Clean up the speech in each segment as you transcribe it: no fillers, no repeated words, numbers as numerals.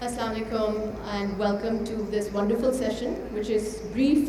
Assalamu alaikum and welcome to this wonderful session which is brief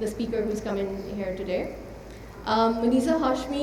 the speaker who's come in here today. Munisa Hashmi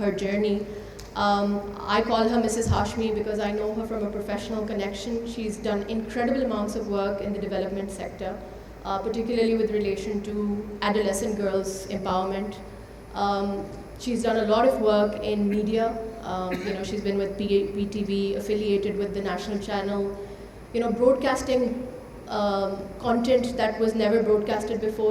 her journey, I call her Mrs. Hashmi because I know her from a professional connection. She's done incredible amounts of work in the development sector, particularly with relation to adolescent girls' empowerment. She's done a lot of work in media. She's been with PTV, affiliated with the national channel. Broadcasting content that was never broadcasted before.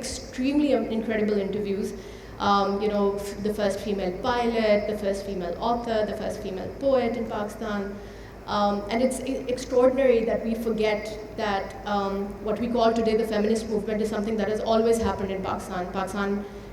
extremely incredible interviews. The first female pilot, the first female author, the first female poet in Pakistan. And it's extraordinary that we forget that what we call today the feminist movement is something that has always happened in Pakistan. Pakistan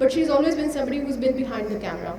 But she's always been somebody who's been behind the camera.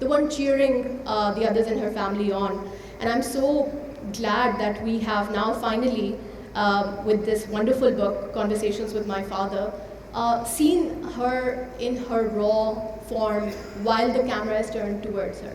the one cheering the others in her family on. And I'm so glad that we have now finally, with this wonderful book, Conversations with My Father, seen her in her raw form while the camera is turned towards her.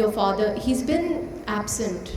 your father, he's been absent,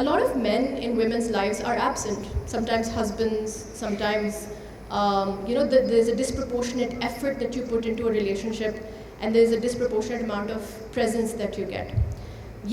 a lot of men in women's lives are absent. Sometimes husbands, sometimes there's a disproportionate effort that you put into a relationship and there's a disproportionate amount of presence that you get.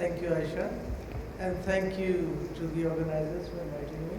Thank you Aisha and thank you to the organizers for inviting me.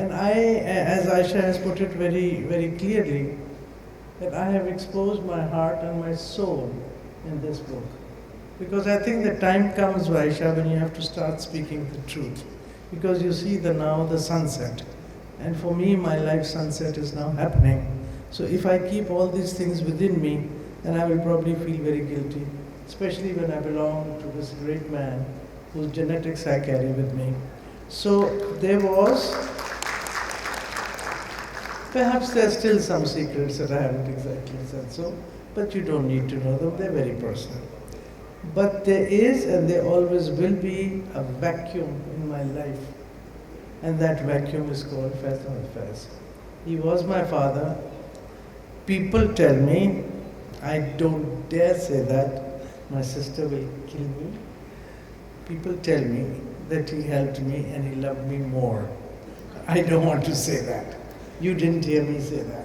And I, as Aisha has put it very, very clearly, that I have exposed my heart and my soul in this book. Because I think the time comes, Aisha, when you have to start speaking the truth. Because you see now the sunset. And for me, my life sunset is now happening. So if I keep all these things within me, then I will probably feel very guilty. Especially when I belong to this great man whose genetics I carry with me. So there was... Perhaps there are still some secrets that I haven't exactly said so, but you don't need to know them, they're very personal. But there is and there always will be a vacuum in my life. And that vacuum is called Faiz Ahmed Faiz. He was my father. People tell me, I don't dare say that, my sister will kill me. People tell me that he helped me and he loved me more. I don't want to say that. You didn't hear me say that.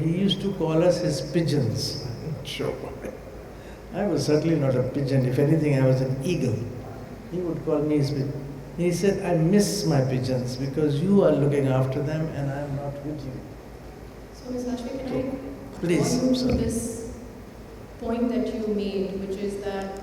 he used to call us his pigeons. I was certainly not a pigeon. If anything, I was an eagle. He would call me his pigeon. He said, I miss my pigeons because you are looking after them and I am not with you. So, Ms. Hashmi, can I please, go to this point that you made, which is that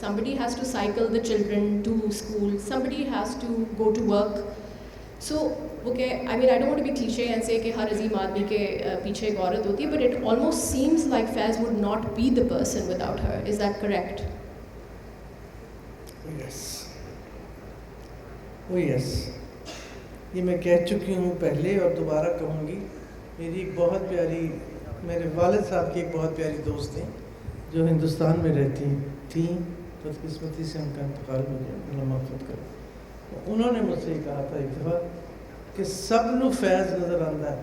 somebody has to cycle the children to school, somebody has to go to work. So وہ کہ I mean I don't want to be cliche and say کہ ہر عظیم آدمی کے پیچھے ایک عورت ہوتی ہے, but it almost seems like Faiz would not be the person without her. Is that correct? Yes. Oh yes. یہ میں کہہ چکی ہوں پہلے اور دوبارہ کہوں گی. میری ایک بہت پیاری, میرے والد صاحب کی ایک بہت پیاری دوست ہیں جو ہندوستان میں رہتی تھیں, بدقسمتی سے ان کا انتقال ہو گیا, اللہ مغفرت کرے. انہوں نے مجھ سے یہ کہا تھا ایک دفعہ کہ سب نو فیض نظر آتا ہے,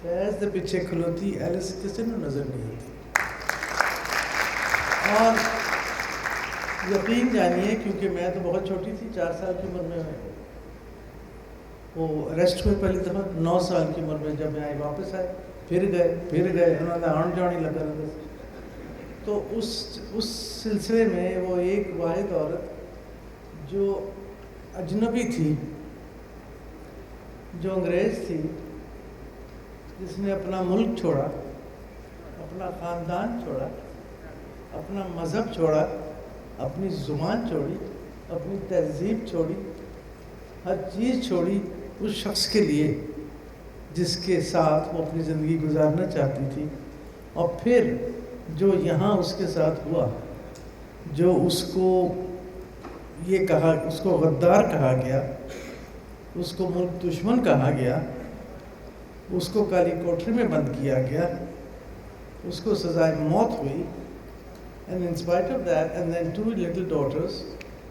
فیض دے پیچھے کھلوتی ایلس کسی نو نظر نہیں آتی. اور یقین جانیے کیونکہ میں تو بہت چھوٹی تھی, 4 سال کی عمر میں وہ اریسٹ ہوئے پہلی دفعہ, 9 سال کی عمر میں جب میں آئی واپس آئے, پھر گئے انہوں نے آن جانی لگا رہا. تو اس سلسلے میں وہ ایک واحد عورت جو اجنبی تھی, جو انگریز تھی, جس نے اپنا ملک چھوڑا, اپنا خاندان چھوڑا, اپنا مذہب چھوڑا, اپنی زبان چھوڑی, اپنی تہذیب چھوڑی, ہر چیز چھوڑی اس شخص کے لیے جس کے ساتھ وہ اپنی زندگی گزارنا چاہتی تھی. اور پھر جو یہاں اس کے ساتھ ہوا, جو اس کو یہ کہا, اس کو غدار کہا گیا, اس کو ملک دشمن کہا گیا, اس کو کالی کوٹری میں بند کیا گیا, اس کو سزائے موت ہوئی. And in spite of that, and then 2 little daughters,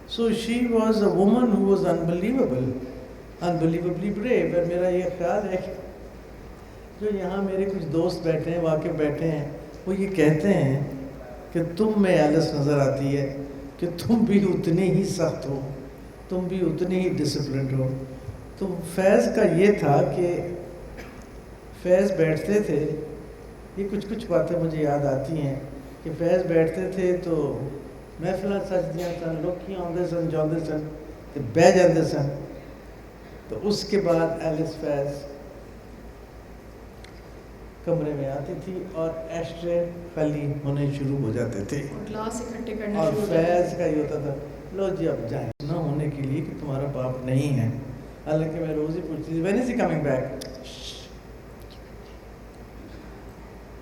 so she was a woman who was unbelievably brave. اور میرا یہ خیال ہے کہ جو یہاں میرے کچھ دوست بیٹھے ہیں, واقع بیٹھے ہیں, وہ یہ کہتے ہیں کہ تم میں ایلس نظر آتی ہے کہ تم بھی اتنے ہی سخت ہو, تم بھی اتنے ہی ڈسپلنڈ ہو. تو فیض کا یہ تھا کہ فیض بیٹھتے تھے, یہ کچھ باتیں مجھے یاد آتی ہیں کہ فیض بیٹھتے تھے تو محفلاں سجدیاں سن, لوگ آتے سن, جاتے سن, تو بہ جاتے سن. تو اس کے بعد ایلس فیض کمرے میں آتی تھی اور ایشٹرے خالی ہونے شروع ہو جاتے تھے, گلاس اکٹھے کرنا اور شروع ہو فیض کا یہ ہوتا تھا, لو جی اب جائیں, نہ ہونے کے لیے کہ تمہارا باپ نہیں ہے. حالانکہ میں روز ہی پوچھتی تھی when is he coming back.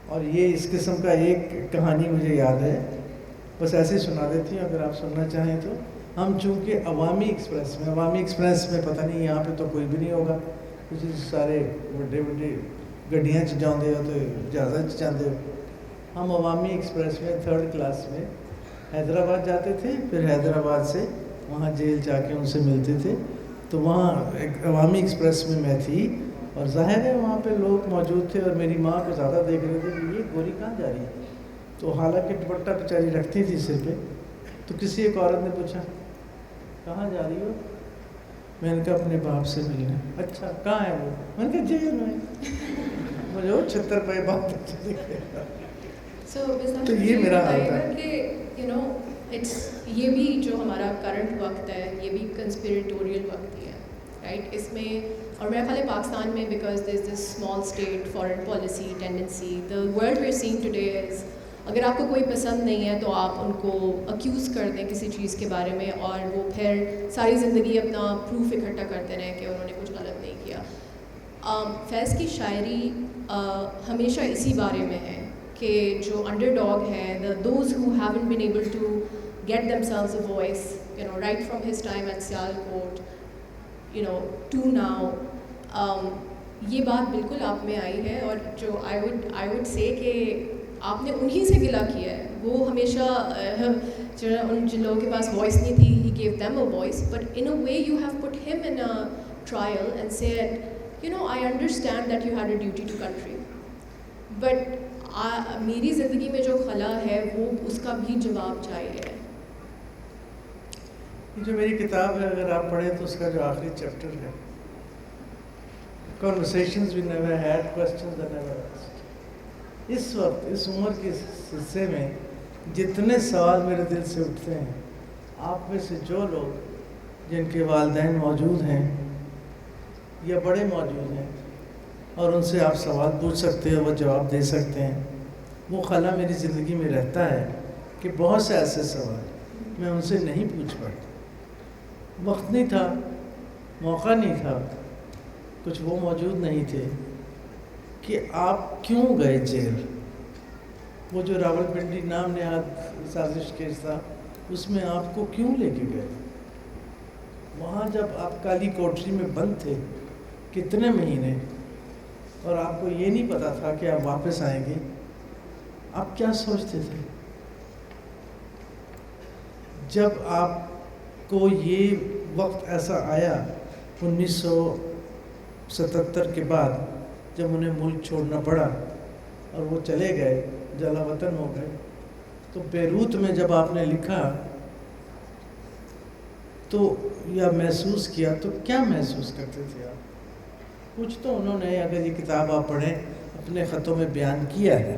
اور یہ اس قسم کا ایک کہانی مجھے یاد ہے, بس ایسے ہی سنا دیتی ہوں اگر آپ سننا چاہیں تو. ہم چونکہ عوامی ایکسپریس میں پتہ نہیں یہاں پہ تو کوئی بھی نہیں ہوگا, کچھ سارے بڑے گڈیاں جاندے ہو تو جہازاں جاندے ہو. ہم عوامی ایکسپریس میں 3rd کلاس میں حیدرآباد جاتے تھے, پھر حیدرآباد سے وہاں جیل جا کے ان سے ملتے تھے. تو وہاں ایک عوامی ایکسپریس میں تھی, اور ظاہر ہے وہاں پہ لوگ موجود تھے, اور میری ماں کو زیادہ دیکھ رہے تھے کہ یہ گوری کہاں جا رہی ہے. تو حالانکہ دوپٹہ بیچاری رکھتی تھی سر پہ. تو کسی ایک عورت نے پوچھا کہاں جا رہی ہو؟ میں نے کہا اپنے باپ سے ملنے. اچھا کہاں ہے وہ؟ میں نے کہا جیل میں. مجھے وہ 76 پہ بات اچھے دکھے. تو یہ میرا حال تھا کہ یہ بھی جو ہمارا کرنٹ وقت ہے یہ بھی کنسپیریٹوریل وقت ہی ہے, رائٹ. اس میں اور میرا خیال ہے پاکستان میں because there is this small state foreign policy tendency, the world we are seeing today is اگر آپ کو کوئی پسند نہیں ہے تو آپ ان کو اکیوز کر دیں کسی چیز کے بارے میں, اور وہ پھر ساری زندگی اپنا پروف اکٹھا کرتے رہیں کہ انہوں نے کچھ غلط نہیں کیا. فیض کی شاعری ہمیشہ اسی بارے میں ہے کہ جو انڈر ڈاگ ہے, those who haven't been able to get themselves a voice, right from his time at Sialkot to now. یہ بات بالکل آپ میں آئی ہے, اور جو آئی وڈ سے کہ آپ نے انہی سے گلا کیا ہے. وہ ہمیشہ جن لوگوں کے پاس وائس نہیں تھی, he gave them a voice, but in a way you have put him in a trial and said I understand that you had a duty to country, but میری زندگی میں جو خلا ہے وہ اس کا بھی جواب چاہیے. جو میری کتاب ہے اگر آپ پڑھیں تو اس کا جو آخری چیپٹر ہے Conversations we never had, questions I never asked. اس وقت اس عمر کے حصے میں جتنے سوال میرے دل سے اٹھتے ہیں, آپ میں سے جو لوگ جن کے والدین موجود ہیں یا بڑے موجود ہیں اور ان سے آپ سوال پوچھ سکتے ہیں, وہ جواب دے سکتے ہیں, وہ خلا میری زندگی میں رہتا ہے کہ بہت سے ایسے سوال میں ان سے نہیں پوچھ پاتا. وقت نہیں تھا, موقع نہیں تھا, کچھ وہ موجود نہیں تھے کہ آپ کیوں گئے جیل. وہ جو راولپنڈی نام نہاد سازش کیس تھا اس میں آپ کو کیوں لے کے گئے؟ وہاں جب آپ کالی کوٹری میں بند تھے کتنے مہینے, اور آپ کو یہ نہیں پتا تھا کہ آپ واپس آئیں گے, آپ کیا سوچتے تھے؟ جب آپ کو یہ وقت ایسا آیا 1977 کے بعد جب انہیں ملک چھوڑنا پڑا اور وہ چلے گئے, جلا وطن ہو گئے, تو بیروت میں جب آپ نے لکھا تو یا محسوس کیا تو کیا محسوس کرتے تھے آپ؟ کچھ تو انہوں نے, اگر یہ کتاب آپ پڑھیں, اپنے خطوں میں بیان کیا ہے,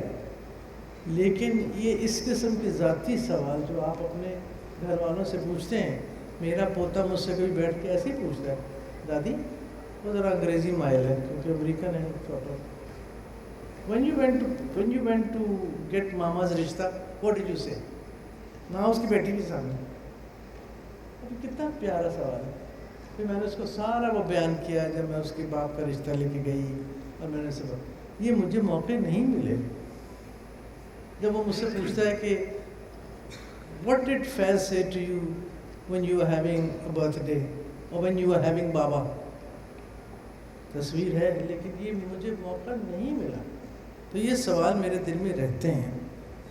لیکن یہ اس قسم کے ذاتی سوال جو آپ اپنے گھر والوں سے پوچھتے ہیں, میرا پوتا مجھ سے کوئی بیٹھ کے ایسے ہی پوچھتا ہے, دادی وہ ذرا انگریزی مائل ہے کیونکہ امریکن ہے چھوٹا, when you went to get mama's رشتہ what did you say؟ نہ اس کی بیٹی بھی سامنے. کتنا پیارا سوال ہے. پھر میں نے اس کو سارا وہ بیان کیا جب میں اس کے باپ کا رشتہ لے کے گئی, اور میں نے سب یہ مجھے موقع نہیں ملے. جب وہ مجھ سے پوچھتا ہے کہ what did Faiz say to you when you were having a birthday or when you were having بابا, تصویر ہے لیکن یہ مجھے موقع نہیں ملا. تو یہ سوال میرے دل میں رہتے ہیں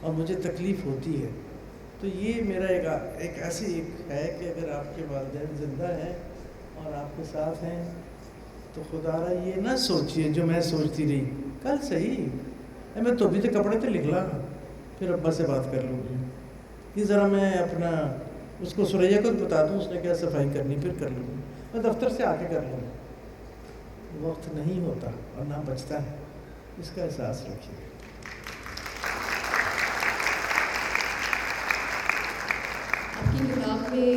اور مجھے تکلیف ہوتی ہے. تو یہ میرا ایک ایسی ہے کہ اگر آپ کے والدین زندہ ہیں اور آپ کے ساتھ ہیں تو خدا را یہ نہ سوچیے جو میں سوچتی رہی, کل صحیح میں تو بھی تو کپڑے تو نکلا, پھر ابا سے بات کر لوں گی. یہ ذرا میں اپنا اس کو سریا کو بتا دوں, اس نے کیا صفائی کرنی پھر کر لوں گی, میں دفتر سے آ کے کر لوں. وقت نہیں ہوتا اور نہ بچتا ہے, اس کا احساس رکھیے. آپ کی کتاب میں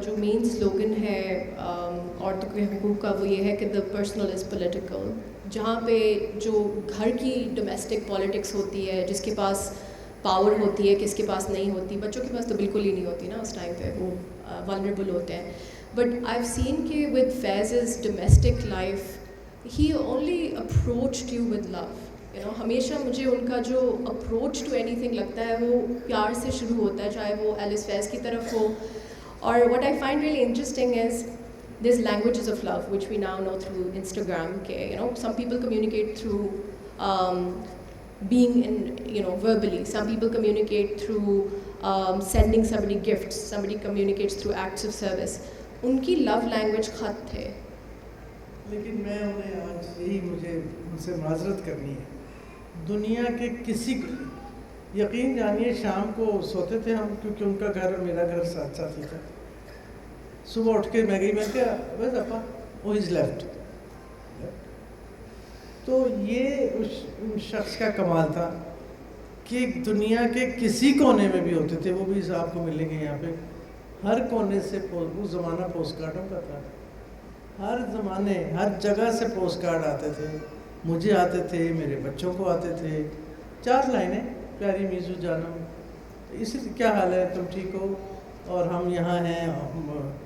جو مین سلوگن ہے عورتوں کے حقوق کا وہ یہ ہے کہ دا پرسنل از پولیٹیکل. جہاں پہ جو گھر کی ڈومیسٹک پالیٹکس ہوتی ہے, جس کے پاس پاور ہوتی ہے, کس کے پاس نہیں ہوتی, بچوں کے پاس تو بالکل ہی نہیں ہوتی نا اس ٹائم پہ, وہ ولنریبل ہوتے ہیں. بٹ آئی ہیو سین کہ with phases domestic life he only approached you with love. ہمیشہ مجھے ان کا جو اپروچ ٹو اینی تھنگ لگتا ہے وہ پیار سے شروع ہوتا ہے, چاہے وہ ایلس فیز کی طرف ہو. اور what I find really interesting is this languages of love which we now know through Instagram کہ some people communicate through being in verbally, some people communicate through sending somebody gifts, somebody communicates through acts of service. Unki love language khat the. لیکن میں انہیں آج یہی مجھے ان سے معذرت کرنی ہے, دنیا کے کسی یقین جانیے شام کو سوتے تھے ہم کیونکہ ان کا گھر اور میرا گھر ساتھ ساتھ ہی تھا. صبح اٹھ کے میں گئی, میں کیا بس اپا وہ از لیفٹ. تو یہ اس شخص کا کمال تھا کہ دنیا کے کسی کونے میں بھی ہوتے تھے, وہ بھی آپ کو ملیں گے یہاں پہ, ہر کونے سے. وہ زمانہ پوسٹ کارڈوں کا تھا, ہر زمانے ہر جگہ سے پوسٹ کارڈ آتے تھے, مجھے آتے تھے, میرے بچوں کو آتے تھے. 4 لائنیں, پیاری میزو جانم, اسی کیا حال ہے, تم ٹھیک ہو, اور ہم یہاں ہیں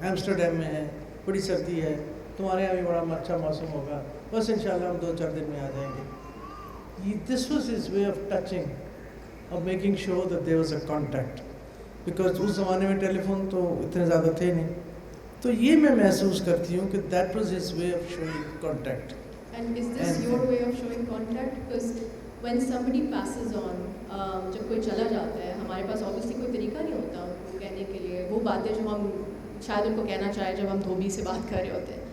ایمسٹرڈیم میں ہیں, بڑی سردی ہے, تمہارے یہاں بھی بڑا اچھا موسم ہوگا, بس انشاءاللہ ہم 2-4 دن میں آ جائیں گے. This was his way of touching, of making sure that there was a contact, because اس زمانے میں ٹیلی فون تو اتنے زیادہ تھے نہیں. تو یہ میں محسوس کرتی ہوں کہ that was his way of showing contact. And is this your way of showing contact? Because when somebody passes on, جب کوئی چلا جاتا ہے, ہمارے پاس obviously کوئی طریقہ نہیں ہوتا ان کو کہنے کے لیے وہ باتیں جو ہم شاید ان کو کہنا چاہیں جب ہم دھوبی سے بات کر رہے ہوتے ہیں.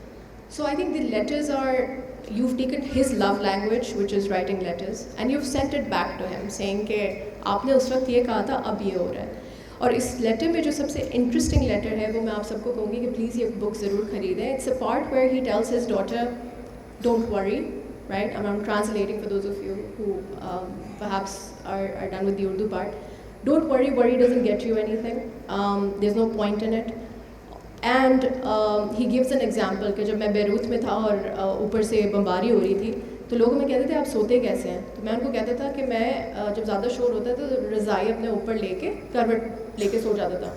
So I think the letters are, you've taken his love language, which is writing letters, and you've sent it back to him saying کہ آپ نے اس وقت یہ کہا تھا, اب یہ ہو رہا ہے. اور اس لیٹر میں جو سب سے انٹرسٹنگ لیٹر ہے وہ میں آپ سب کو کہوں گی کہ پلیز یہ بک ضرور خریدیں. It's a part where he tells his daughter don't worry, right? I'm translating for those of you who perhaps are done with the Urdu part. Don't worry, worry doesn't get you anything. There's no point in it. And he gives an example کہ جب میں Beirut میں تھا اور اوپر سے بمباری ہو رہی تھی تو لوگ میں کہتے تھے آپ سوتے کیسے ہیں, تو میں ان کو کہتا تھا کہ میں جب زیادہ شور ہوتا ہے تو رضائی اپنے اوپر لے کے کروٹ لے کے سو جاتا تھا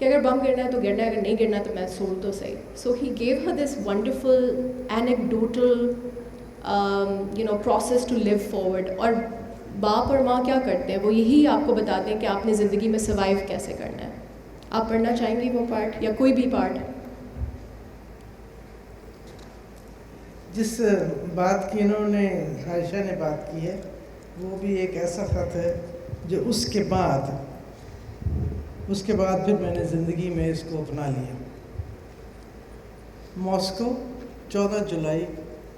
کہ اگر بم گرنا ہے تو گرنا ہے, اگر نہیں گرنا تو میں سو تو صحیح. So he gave her this wonderful anecdotal process to live forward. اور باپ اور ماں کیا کرتے ہیں, وہ یہی آپ کو بتاتے ہیں کہ آپ نے زندگی میں سروائیو کیسے کرنا ہے. آپ پڑھنا چاہیں گی وہ پارٹ یا کوئی بھی پارٹ؟ جس بات کی انہوں نے, عائشہ نے بات کی ہے, وہ بھی ایک ایسا خط ہے جو اس کے بعد پھر میں نے زندگی میں اس کو اپنا لیا. ماسکو 14 جولائی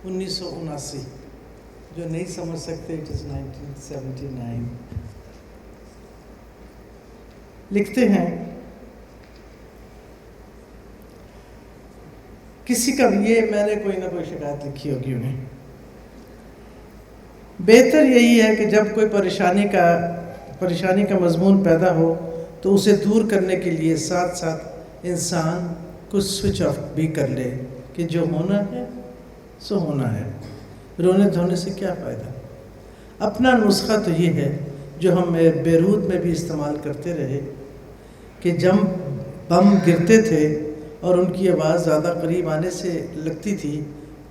1979. جو نہیں سمجھ سکتے, اٹ از 1979. لکھتے ہیں, کسی کا بھی, یہ میں نے کوئی نہ کوئی شکایت لکھی ہوگی انہیں. بہتر یہی ہے کہ جب کوئی پریشانی کا مضمون پیدا ہو تو اسے دور کرنے کے لیے ساتھ ساتھ انسان کچھ سوئچ آف بھی کر لے کہ جو ہونا ہے سو ہونا ہے. رونے دھونے سے کیا فائدہ؟ اپنا نسخہ تو یہ ہے جو ہم بیروت میں بھی استعمال کرتے رہے کہ جب بم گرتے تھے اور ان کی آواز زیادہ قریب آنے سے لگتی تھی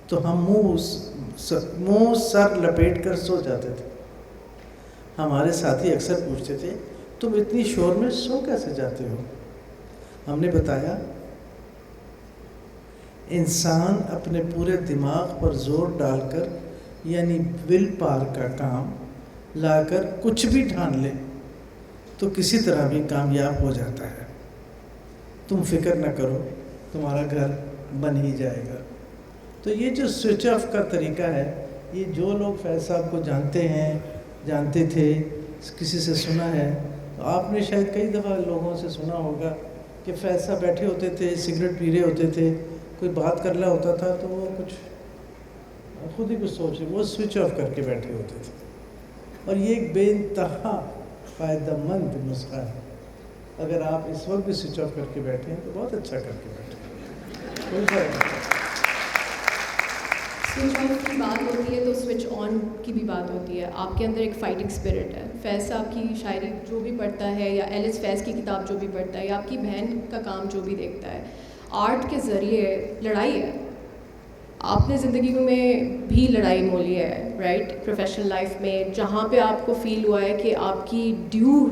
تو ہم منہ سر لپیٹ کر سو جاتے تھے. ہمارے ساتھی اکثر پوچھتے تھے تم اتنی شور میں سو کیسے جاتے ہو؟ ہم نے بتایا انسان اپنے پورے دماغ پر زور ڈال کر, یعنی ول پاور کا کام لا کر کچھ بھی ٹھان لے تو کسی طرح بھی کامیاب ہو جاتا ہے. تم فکر نہ کرو, تمہارا گھر بن ہی جائے گا. تو یہ جو سوئچ آف کا طریقہ ہے, یہ جو لوگ فیض صاحب کو جانتے تھے, کسی سے سنا ہے, تو آپ نے شاید کئی دفعہ لوگوں سے سنا ہوگا کہ فیض صاحب بیٹھے ہوتے تھے, سگریٹ پی رہے ہوتے تھے, کوئی بات کر رہا ہوتا تھا تو وہ خود ہی کچھ سوچ رہے, وہ سوئچ آف کر کے بیٹھے ہوتے تھے. اور یہ ایک بے انتہا فائدہ مند نسخہ ہے. اگر آپ اس وقت بھی سوئچ آف کر کے بیٹھے ہیں تو بہت اچھا کر کے بیٹھے ہیں, کوئی فرق نہیں. سوئچ آف کی بات ہوتی ہے تو سوئچ آن کی بھی بات ہوتی ہے. آپ کے اندر ایک فائٹنگ اسپرٹ ہے. فیض صاحب کی شاعری جو بھی پڑھتا ہے, یا ایلس فیض کی کتاب جو بھی پڑھتا ہے, یا آپ کی بہن کا کام جو بھی دیکھتا ہے, آرٹ کے ذریعے لڑائی ہے. آپ نے زندگی میں بھی لڑائی مولی ہے, رائٹ, پروفیشنل لائف میں, جہاں پہ آپ کو فیل ہوا ہے کہ آپ کی ڈیو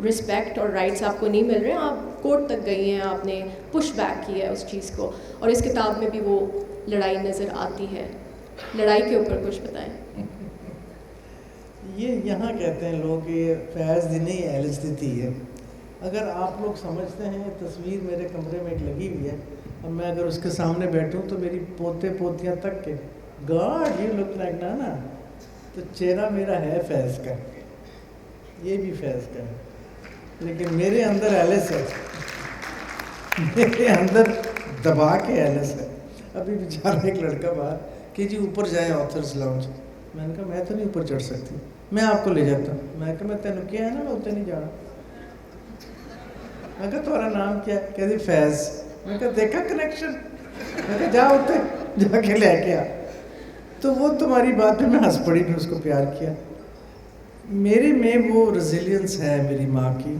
رسپیکٹ اور رائٹس آپ کو نہیں مل رہے ہیں, آپ کورٹ تک گئی ہیں, آپ نے پش بیک کیا ہے اس چیز کو, اور اس کتاب میں بھی وہ لڑائی نظر آتی ہے. لڑائی کے اوپر کچھ بتائیں. یہ یہاں کہتے ہیں لوگ کہ فیض دی نہیں ایلس دی تھی ہے. اگر آپ لوگ سمجھتے ہیں, تصویر میرے کمرے میں ایک لگی ہوئی ہے, اب میں اگر اس کے سامنے بیٹھوں تو میری پوتے پوتیاں تک کے گاڈ یو لک لائک نانا, تو چہرہ میرا ہے فیض کا, یہ بھی فیض کا ہے, لیکن میرے اندر ایلس ہے, میرے اندر دبا کے ایلس ہے. ابھی بیچارہ ایک لڑکا باہر کہ جی اوپر جائیں آتھرز لاؤنج. میں نے کہا میں تو نہیں اوپر چڑھ سکتی, میں آپ کو لے جاتا ہوں. میں کہا میں تینوں کیا ہے نا, میں اتنے نہیں جانا. میں کہا تمہارا نام کیا ہے؟ کہہ دی فیض. میں کہا دیکھا کنیکشن, میں کہا جا ہوتے جا کے لے کے آ. تو وہ تمہاری بات پہ میں ہنس پڑی, نے اس کو پیار کیا. میرے میں وہ ریزیلینس ہے میری ماں کی,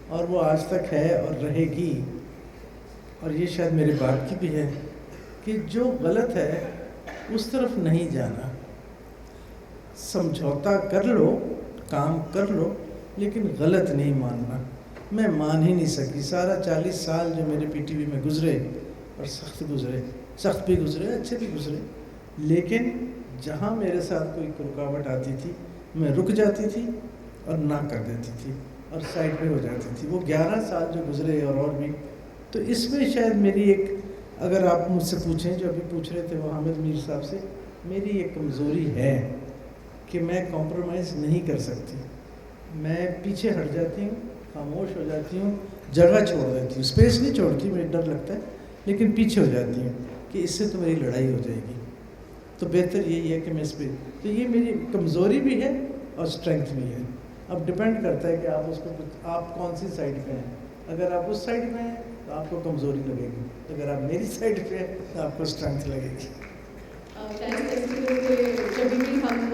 اور وہ آج تک ہے اور رہے گی. اور یہ شاید میرے باپ کی بھی ہے کہ جو غلط ہے اس طرف نہیں جانا. سمجھوتا کر لو, کام کر لو, لیکن غلط نہیں ماننا. میں مان ہی نہیں سکی. سارا 40 سال جو میرے پی ٹی وی میں گزرے, اور سخت بھی گزرے, اچھے بھی گزرے, لیکن جہاں میرے ساتھ کوئی رکاوٹ آتی تھی میں رک جاتی تھی اور نہ کر دیتی تھی اور سائڈ پہ ہو جاتی تھی. وہ 11 سال جو گزرے اور بھی, تو اس میں شاید میری ایک, اگر آپ مجھ سے پوچھیں, جو ابھی پوچھ رہے تھے وہ حامد میر صاحب سے, میری ایک کمزوری ہے کہ میں کمپرومائز نہیں کر سکتی. میں پیچھے ہٹ جاتی ہوں, خاموش ہو جاتی ہوں, جگہ چھوڑ دیتی ہوں. اسپیس نہیں چھوڑتی, مجھے ڈر لگتا ہے, لیکن پیچھے ہو جاتی ہوں کہ اس سے تو میری لڑائی ہو جائے گی. تو بہتر یہی ہے کہ میں اس پہ, تو یہ میری کمزوری بھی ہے اور اسٹرینتھ بھی ہے. اب ڈپینڈ کرتا ہے کہ آپ اس کو, آپ کون سی سائڈ پہ ہیں. اگر آپ اس سائڈ پہ ہیں تو آپ کو کمزوری لگے گی, اگر آپ میری سائڈ پہ ہیں تو آپ کو اسٹرینتھ لگے گی. جب بھی ہم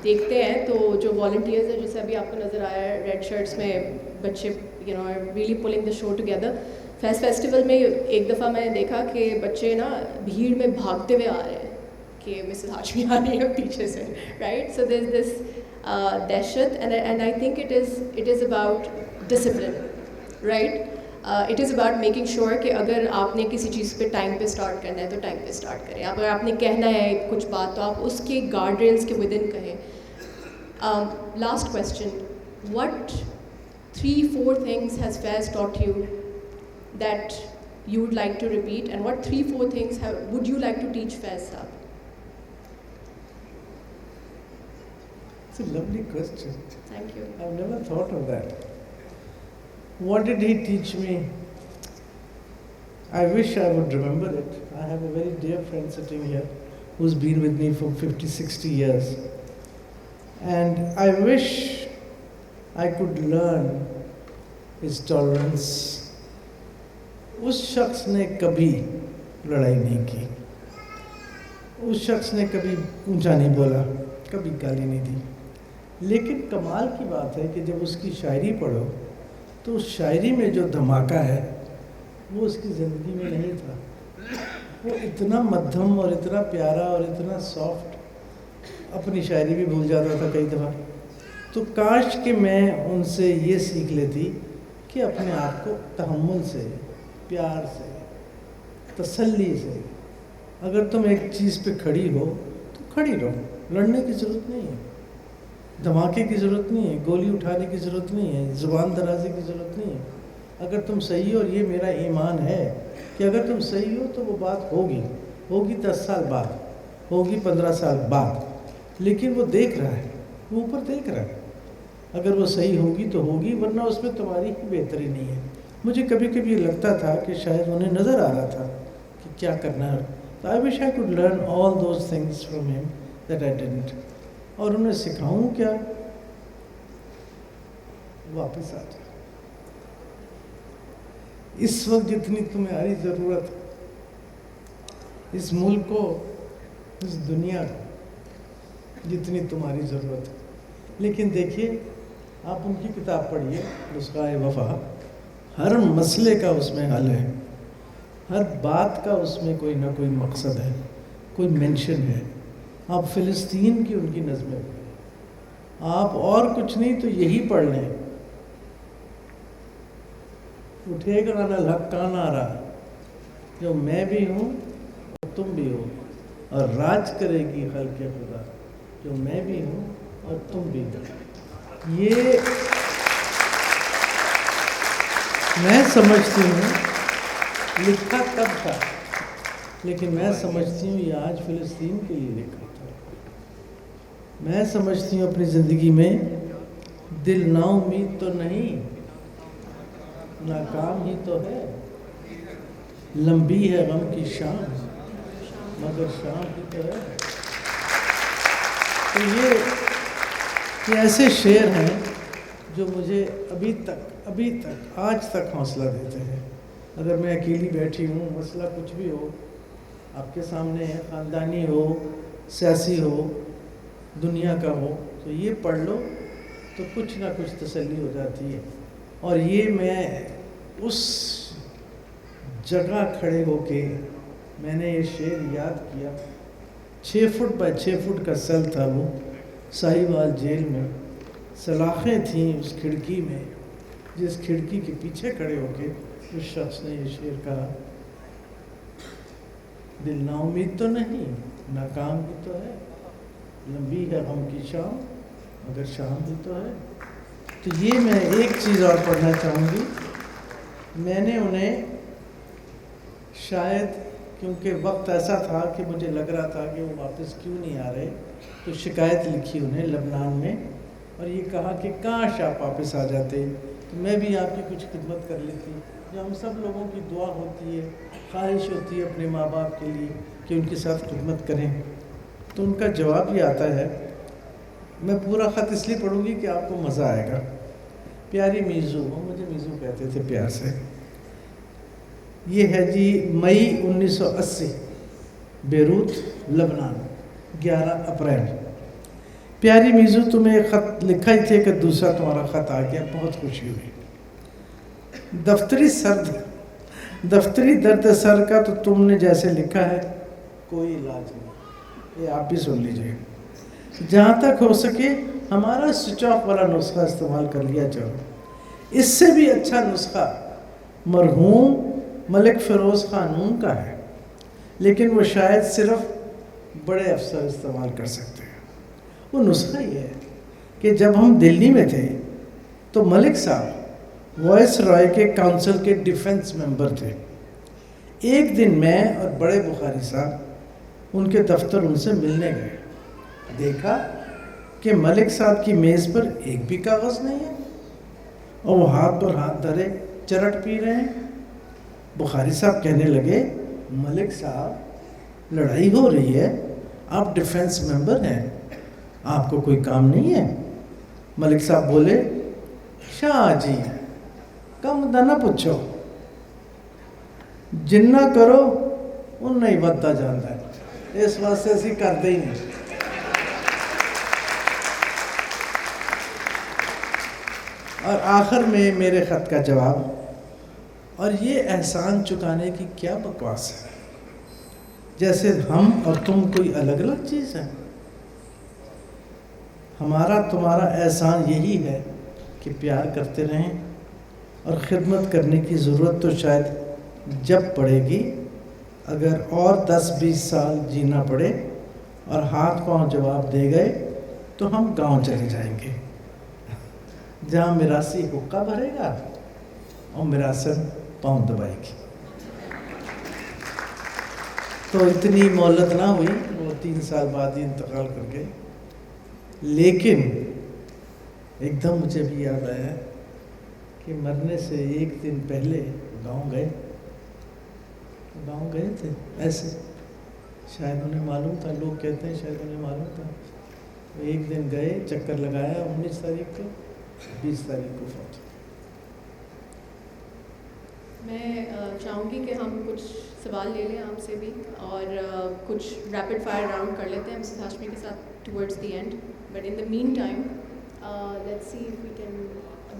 دیکھتے ہیں تو جو والنٹیئرز ہیں, جیسے ابھی آپ کو نظر آیا ہے ریڈ شرٹس میں بچے are really pulling the show together. فیس فیسٹیول میں ایک دفعہ میں نے دیکھا کہ بچے نا بھیڑ میں بھاگتے ہوئے آ رہے ہیں کہ مسز ہاشمی آ رہی ہے پیچھے سے, رائٹ. سو دیر از دس دہشت, and I think it is about discipline, right. It is about making sure کہ اگر آپ نے کسی چیز پہ ٹائم پہ اسٹارٹ کرنا ہے تو ٹائم پہ اسٹارٹ کریں. اگر آپ نے کہنا ہے کچھ بات تو آپ اس کے گارڈ ریلس کے ود ان کہیں. Last question, what 3-4 things has Faiz taught you that you would like to repeat, and what 3-4 things would you like to teach Faiz Saab? It's a lovely question. Thank you. I've never thought of that. What did he teach me? I wish I would remember it. I have a very dear friend sitting here who's been with me for 50-60 years. And I wish I could learn his tolerance. اس شخص نے کبھی لڑائی نہیں کی, اس شخص نے کبھی اونچا نہیں بولا, کبھی گالی نہیں دی. لیکن کمال کی بات ہے کہ جب اس کی شاعری پڑھو تو اس شاعری میں جو دھماکہ ہے وہ اس کی زندگی میں نہیں تھا. وہ اتنا مدھم اور اتنا پیارا اور اتنا سافٹ, اپنی شاعری بھی بھول جاتا تھا کئی دفعہ. تو کاش کہ میں ان سے یہ سیکھ لیتی کہ اپنے آپ کو تحمل سے, پیار سے, تسلی سے, اگر تم ایک چیز پہ کھڑی ہو تو کھڑی رہو. لڑنے کی ضرورت نہیں ہے, دھماکے کی ضرورت نہیں ہے, گولی اٹھانے کی ضرورت نہیں ہے, زبان درازی کی ضرورت نہیں ہے. اگر تم صحیح ہو, اور یہ میرا ایمان ہے کہ اگر تم صحیح ہو تو وہ بات ہوگی 10 سال بعد, ہوگی 15 سال بعد, لیکن وہ دیکھ رہا ہے, وہ اوپر دیکھ رہا ہے. اگر وہ صحیح ہوگی تو ہوگی, ورنہ اس میں تمہاری ہی بہتری نہیں ہے. مجھے کبھی کبھی یہ لگتا تھا کہ شاید انہیں نظر آ رہا تھا کہ کیا کرنا ہے. تو I wish I could learn all those things from him that I didn't. اور انہیں سکھاؤں کیا, واپس آ جا. اس وقت جتنی تمہاری ضرورت ہے, اس ملک کو, اس دنیا کو جتنی تمہاری ضرورت ہے. لیکن دیکھیے, آپ ان کی کتاب پڑھیے, نسخہ وفا, ہر مسئلے کا اس میں حل ہے, ہر بات کا اس میں کوئی نہ کوئی مقصد ہے, کوئی مینشن ہے. آپ فلسطین کی ان کی نظمیں پڑھیں, آپ اور کچھ نہیں تو یہی پڑھ لیں. اٹھے گا نہ الحق کا نعرہ, جو میں بھی ہوں اور تم بھی ہو, اور راج کرے گی خلق خدا, جو میں بھی ہوں اور تم بھی ہو. یہ میں سمجھتی ہوں لکھا تب تھا, لیکن میں سمجھتی ہوں یہ آج فلسطین کے لیے لکھا تھا. میں سمجھتی ہوں اپنی زندگی میں دل نا امید تو نہیں, ناکام ہی تو ہے, لمبی ہے غم کی شام مگر شام ہی تو ہے. تو یہ ایسے شعر ہیں جو مجھے ابھی تک آج تک حوصلہ دیتے ہیں. اگر میں اکیلی بیٹھی ہوں, مسئلہ کچھ بھی ہو آپ کے سامنے ہے, خاندانی ہو, سیاسی ہو, دنیا کا ہو, تو یہ پڑھ لو تو کچھ نہ کچھ تسلی ہو جاتی ہے. اور یہ میں اس جگہ کھڑے ہو کے میں نے یہ شعر یاد کیا. 6 فٹ بائی 6 فٹ کا سیل تھا وہ, ساہیوال جیل میں. سلاخیں تھیں اس کھڑکی میں, جس کھڑکی کے پیچھے کھڑے ہو کے اس شخص نے یہ شعر کہا, دل نا امید تو نہیں, ناکام بھی تو ہے, لمبی ہے غم کی شام مگر شام بھی تو ہے. تو یہ میں ایک چیز اور پڑھنا چاہوں گی. میں نے انہیں شاید, کیونکہ وقت ایسا تھا کہ مجھے لگ رہا تھا کہ وہ واپس کیوں نہیں آ رہے, تو شکایت لکھی انہیں لبنان میں, اور یہ کہا کہ کاش آپ واپس آ جاتے تو میں بھی آپ کی کچھ خدمت کر لیتی. جو ہم سب لوگوں کی دعا ہوتی ہے, خواہش ہوتی ہے اپنے ماں باپ کے لیے کہ ان کے ساتھ خدمت کریں. تو ان کا جواب یہ آتا ہے, میں پورا خط اس لیے پڑھوں گی کہ آپ کو مزہ آئے گا. پیاری میزو, وہ مجھے میزو کہتے تھے پیار سے. یہ ہے جی مئی 1980, بیروت لبنان, 11 اپریل. پیاری میزو, تمہیں ایک خط لکھا ہی تھے کہ دوسرا تمہارا خط آ گیا, بہت خوشی ہوئی. دفتری درد سر کا تو تم نے جیسے لکھا ہے کوئی علاج نہیں. یہ آپ بھی سن لیجیے. جہاں تک ہو سکے ہمارا سوئچ آف والا نسخہ استعمال کر لیا جاؤ. اس سے بھی اچھا نسخہ مرحوم ملک فیروز قانون کا ہے، لیکن وہ شاید صرف بڑے افسر استعمال کر سکتے ہیں. وہ نسخہ یہ ہے کہ جب ہم دلی میں تھے تو ملک صاحب وائس رائے کے کونسل کے ڈیفنس ممبر تھے. ایک دن میں اور بڑے بخاری صاحب ان کے دفتر ان سے ملنے گئے. دیکھا کہ ملک صاحب کی میز پر ایک بھی کاغذ نہیں ہے اور وہ ہاتھ پر ہاتھ دھرے چرٹ پی رہے ہیں. بخاری صاحب کہنے لگے ملک صاحب لڑائی ہو رہی ہے، آپ ڈیفنس ممبر ہیں، آپ کو کوئی کام نہیں ہے؟ ملک صاحب بولے شاہ جی کم دا نہ پوچھو، جنہ کرو ان نہیں بدتا جاتا ہے، اس واسطے اسی کرتے ہی نہیں. اور آخر میں میرے خط کا جواب، اور یہ احسان چکانے کی کیا بکواس ہے، جیسے ہم اور تم کوئی الگ الگ چیز ہے. ہمارا تمہارا احسان یہی ہے کہ پیار کرتے رہیں، اور خدمت کرنے کی ضرورت تو شاید جب پڑے گی، اگر اور 10-20 سال جینا پڑے اور ہاتھ پاؤں جواب دے گئے تو ہم گاؤں چلے جائیں گے جہاں میراثی حقہ بھرے گا اور میراثن پاؤں دبائے گی. تو اتنی مہلت نہ ہوئی، وہ 3 سال بعد ہی انتقال کر گئے. لیکن ایک دم مجھے بھی یاد آیا کہ مرنے سے ایک دن پہلے گاؤں گئے تھے. ایسے شاید انہیں معلوم تھا، لوگ کہتے ہیں شاید انہیں معلوم تھا. ایک دن گئے، چکر لگایا، 19 تاریخ کو، 20 تاریخ کو فوت. میں چاہوں گی کہ ہم کچھ سوال لے لیں آپ سے بھی، اور کچھ ریپڈ فائر راؤنڈ کر لیتے ہیں مسز ہاشمی کے ساتھ towards the end. But in the meantime let's see if we can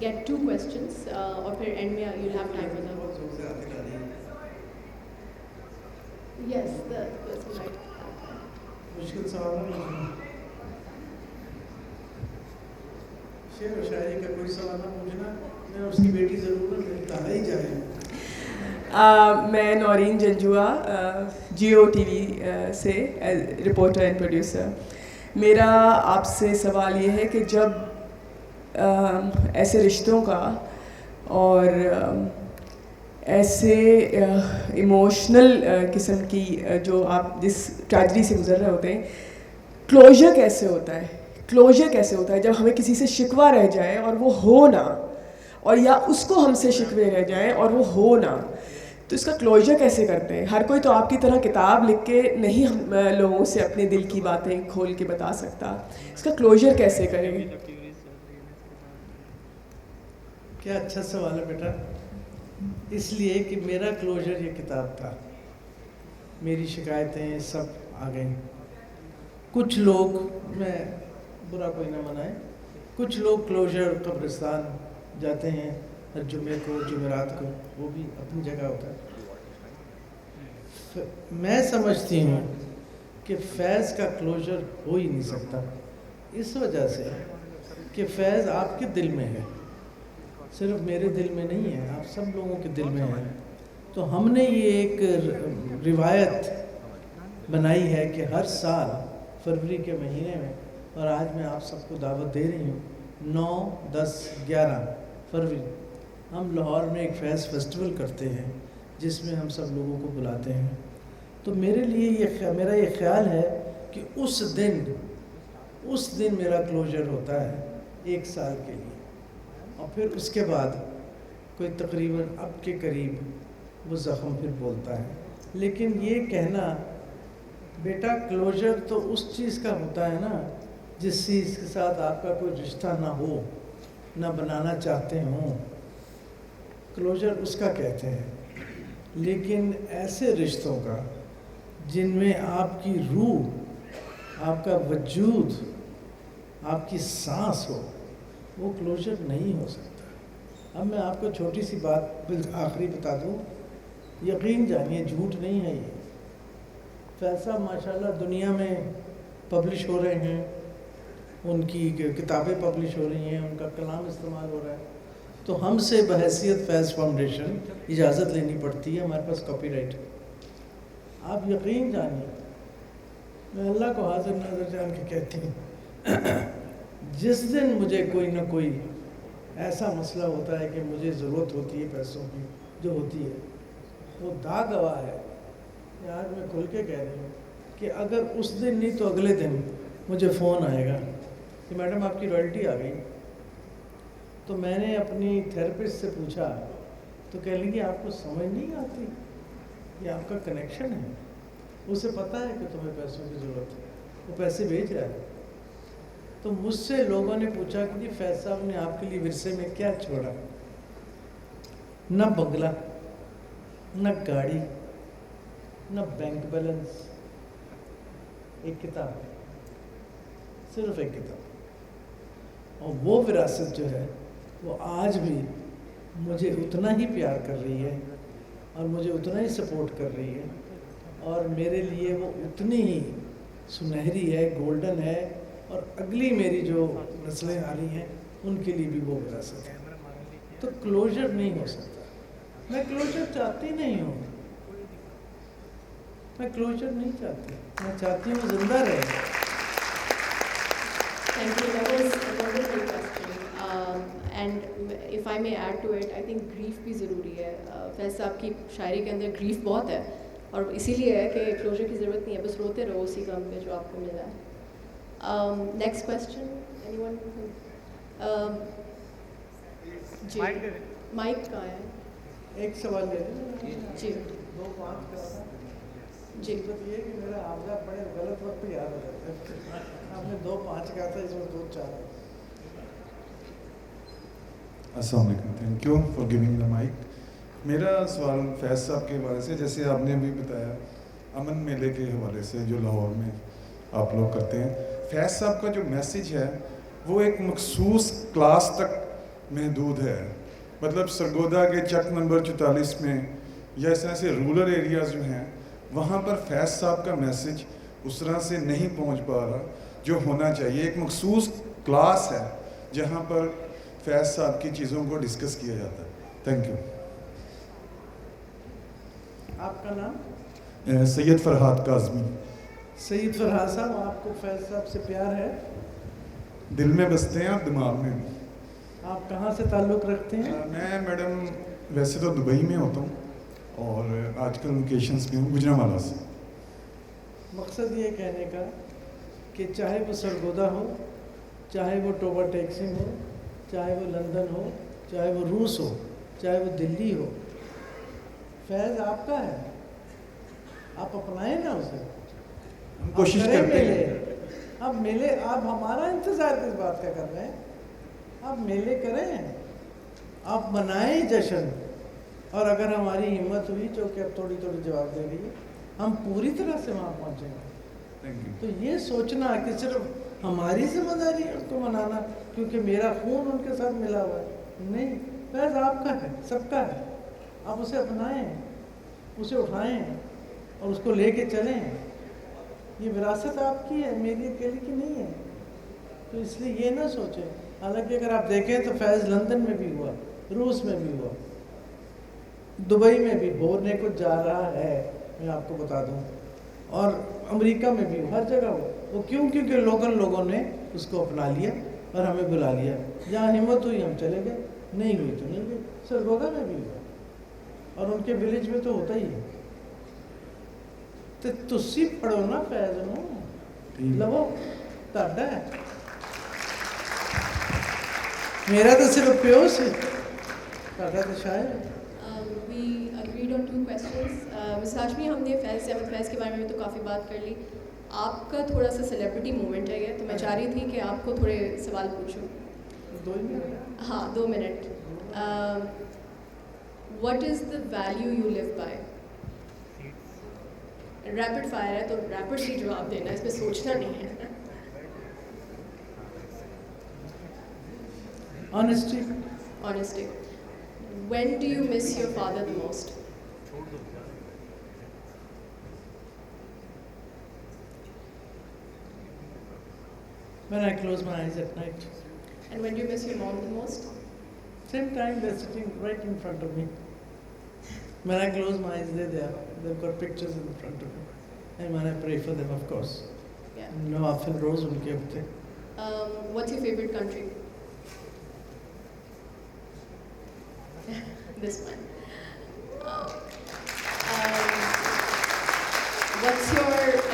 get 2 questions, اور پھر اینڈ میں you have time for yes the person right. مشکل سوال ہے. شعر و شاعری کا کوئی سوال نہ پوچھنا، میں اس کی بیٹی ضرور کہا ہی جائے. میں نورین جنجوا، جیو ٹی وی سے رپورٹر اینڈ پروڈیوسر. میرا آپ سے سوال یہ ہے کہ جب ایسے رشتوں کا اور ایسے ایموشنل قسم کی جو آپ جس ٹریجڈی سے گزر رہے ہوتے ہیں، کلوجر کیسے ہوتا ہے جب ہمیں کسی سے شکوہ رہ جائے اور وہ ہو نہ، اور یا اس کو ہم سے شکوے رہ جائیں اور وہ ہو نہ، تو اس کا کلوجر کیسے کرتے ہیں؟ ہر کوئی تو آپ کی طرح کتاب لکھ کے نہیں ہم لوگوں سے اپنے دل کی باتیں کھول کے بتا سکتا. اس کا کلوجر کیسے کریں گے؟ کیا اچھا سوال ہے بیٹا. اس لیے کہ میرا کلوجر یہ کتاب تھا. میری شکایتیں سب آ گئیں. کچھ لوگ، میں برا کوئی نہ منائے، کچھ لوگ کلوجر قبرستان جاتے ہیں ہر جمعے کو، جمعرات کو، وہ بھی اپنی جگہ ہوتا ہے. میں سمجھتی ہوں کہ فیض کا کلوجر ہو ہی نہیں سکتا، اس وجہ سے کہ فیض آپ کے دل میں ہے، صرف میرے دل میں نہیں ہے، آپ سب لوگوں کے دل میں ہے. تو ہم نے یہ ایک روایت بنائی ہے کہ ہر سال فروری کے مہینے میں، اور آج میں آپ سب کو دعوت دے رہی ہوں، 9، 10، 11 فروری ہم لاہور میں ایک فیض فیسٹیول کرتے ہیں جس میں ہم سب لوگوں کو بلاتے ہیں. تو میرے لیے میرا یہ خیال ہے کہ اس دن میرا کلوجر ہوتا ہے 1 سال کے لیے، اور پھر اس کے بعد کوئی تقریباً اب کے قریب وہ زخم پھر بولتا ہے. لیکن یہ کہنا بیٹا کلوجر تو اس چیز کا ہوتا ہے نا جس چیز کے ساتھ آپ کا کوئی رشتہ نہ ہو، نہ بنانا چاہتے ہوں، کلوجر اس کا کہتے ہیں. لیکن ایسے رشتوں کا جن میں آپ کی روح، آپ کا وجود، آپ کی سانس ہو، وہ کلوجر نہیں ہو سکتا. اب میں آپ کو چھوٹی سی بات آخری بتا دوں, یقین جانیے جھوٹ نہیں ہے یہ. فیض صاحب ماشاءاللہ دنیا میں پبلش ہو رہے ہیں, ان کی کتابیں پبلش ہو رہی ہیں, ان کا کلام استعمال ہو رہا ہے, تو ہم سے بحیثیت فیض فاؤنڈیشن اجازت لینی پڑتی ہے, ہمارے پاس کاپی رائٹ ہے. آپ یقین جانیے, میں اللہ کو حاضر ناظر جان کے کہتی ہوں, جس دن مجھے کوئی نہ کوئی ایسا مسئلہ ہوتا ہے کہ مجھے ضرورت ہوتی ہے پیسوں کی, جو ہوتی ہے وہ دا گواہ ہے. آج میں کھل کے کہہ رہی ہوں کہ اگر اس دن نہیں تو اگلے دن مجھے فون آئے گا کہ میڈم آپ کی رائلٹی آ گئی, تو میں نے اپنی تھیراپسٹ سے پوچھا تو کہہ لیں گے آپ کو سمجھ نہیں آتی, یہ آپ کا کنیکشن ہے, اسے پتہ ہے کہ تمہیں پیسوں کی ضرورت ہے, وہ پیسے بھیج رہا ہے. تو مجھ سے لوگوں نے پوچھا کہ جی فیض صاحب نے آپ کے لیے ورثے میں کیا چھوڑا؟ نہ بنگلہ, نہ گاڑی, نہ بینک بیلنس, ایک کتاب, صرف ایک کتاب. اور وہ وراثت جو ہے وہ آج بھی مجھے اتنا ہی پیار کر رہی ہے اور مجھے اتنا ہی سپورٹ کر رہی ہے, اور میرے لیے وہ اتنی ہی سنہری ہے, گولڈن ہے, اور اگلی میری جو نسلیں آ رہی ہیں ان کے لیے بھی وہ وراثت ہے. تو کلوجر نہیں ہو سکتا. میں کلوجر چاہتی نہیں ہوں, میں کلوجر نہیں چاہتی, میں چاہتی ہوں زندہ رہے. Thank you. That was a wonderful question. And if I may add to it, I think grief بھی ضروری ہے. فیض صاحب کی شاعری کے اندر grief بہت ہے, اور اسی لیے ہے کہ کلوجر کی ضرورت نہیں ہے, بس روتے رہو اسی غم پہ جو آپ کو ملا ہے. Next question. Anyone? جی مائک کہاں ہے؟ ایک سوال لے لیں. جی 2-5 کا جی مطلب یہ کہ میرا حافظہ بڑے غلط وقت پہ یاد ہو جاتا ہے. آپ نے 2-5 کہا تھا, اس میں 2-4. السلام علیکم, thank you for giving the mic. میرا سوال فیض صاحب کے حوالے سے, جیسے آپ نے ابھی بتایا امن میلے کے حوالے سے جو لاہور میں آپ لوگ کرتے ہیں, فیض صاحب کا جو میسیج ہے وہ ایک مخصوص کلاس تک محدود ہے. مطلب سرگودا کے چک نمبر 44 میں یا اس طرح سے رورل ایریاز جو ہیں وہاں پر فیض صاحب کا میسیج اس طرح سے نہیں پہنچ پا رہا جو ہونا چاہیے. ایک مخصوص کلاس ہے جہاں پر فیض صاحب کی چیزوں کو ڈسکس کیا جاتا ہے. Thank you. آپ کا نام؟ سید فرحات کاظمی. سید فرحات صاحب, آپ کو فیض صاحب سے پیار ہے؟ دل میں بستے ہیں اور دماغ میں بھی. آپ کہاں سے تعلق رکھتے ہیں؟ میں میڈم ویسے تو دبئی میں ہوتا ہوں اور آج کل لوکیشنز میں ہوں گجرانوالہ سے. مقصد یہ کہنے کا کہ چاہے وہ سرگودا ہو, چاہے وہ ٹوبا ٹیکسنگ ہو, چاہے وہ لندن ہو, چاہے وہ روس ہو, چاہے وہ دلی ہو, فیض آپ کا ہے. آپ اپنائیں نا اسے, ہم کوشش کرتے ہیں. اب میلے, آپ ہمارا انتظار کس بات کا کر رہے ہیں؟ آپ میلے کریں, آپ منائیں جشن, اور اگر ہماری ہمت ہوئی جو کہ اب تھوڑی تھوڑی جواب دے رہی ہے, ہم پوری طرح سے وہاں پہنچیں گے. تو یہ سوچنا کہ صرف ہماری ذمہ داری ہے اس کو منانا کیونکہ میرا خون ان کے ساتھ ملا ہوا ہے, نہیں. فیض آپ کا ہے, سب کا ہے. آپ اسے اپنائیں, اسے اٹھائیں اور اس کو لے کے چلیں. یہ وراثت آپ کی ہے, میری اکیلی کی نہیں ہے. تو اس لیے یہ نہ سوچیں. حالانکہ اگر آپ دیکھیں تو فیض لندن میں بھی ہوا, روس میں بھی ہوا, دبئی میں بھی ہونے کو جا رہا ہے, میں آپ کو بتا دوں, اور امریکہ میں بھی ہر جگہ ہو. وہ کیوں؟ کیونکہ لوگوں نے اس کو اپنا لیا اور ہمیں بلا لیا. جہاں ہمت ہوئی ہم چلے گئے, نہیں ہوئی تو نہیں گئے. سرگودا میں بھی ہوا, اور ان کے ولیج میں تو ہوتا ہی ہے. تو تسی پڑھو نا فیض نو, لو تاڈا ہے, میرا تو صرف پیو سے, تاڈا تو شاید. We agreed on 2 questions. Ms. Hashmi, ہم نے فیض احمد فیض کے بارے میں تو کافی بات کر لی. آپ کا تھوڑا سا سیلیبریٹی مومنٹ ہے یہ, تو میں چاہ رہی تھی کہ آپ کو تھوڑے سوال پوچھوں. 2 منٹ. ہاں 2 minute. What is the value you live by? Rapid fire ہے تو ریپڈلی جواب دینا, اس پہ سوچنا نہیں ہے. Honesty. Honesty. When do you miss your father the most? When I close my eyes at night. And when do you miss your mom the most? Same time, they're sitting right in front of me. When I close my eyes, they're there. They've got pictures in front of me. And when I pray for them, of course. Yeah. Nawafil roz unke hote. What's your favorite country? This one. What's your,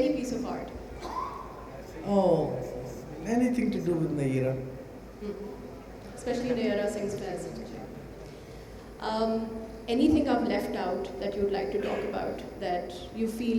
any piece of art. Oh, anything to do with Naira. Especially Naira sings best. Anything I've left out that you'd like to talk about, that you feel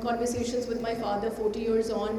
conversations with my father 40 years on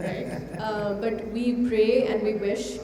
right? But we pray and we wish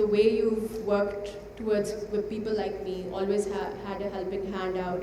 the way you've worked towards with people like me, always had a helping hand out.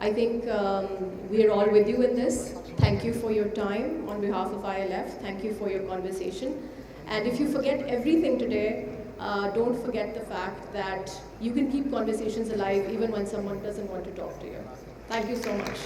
I think we are all with you in this. Thank you for your time on behalf of ILF. Thank you for your conversation. And if you forget everything today, don't forget the fact that you can keep conversations alive even when someone doesn't want to talk to you. Thank you so much.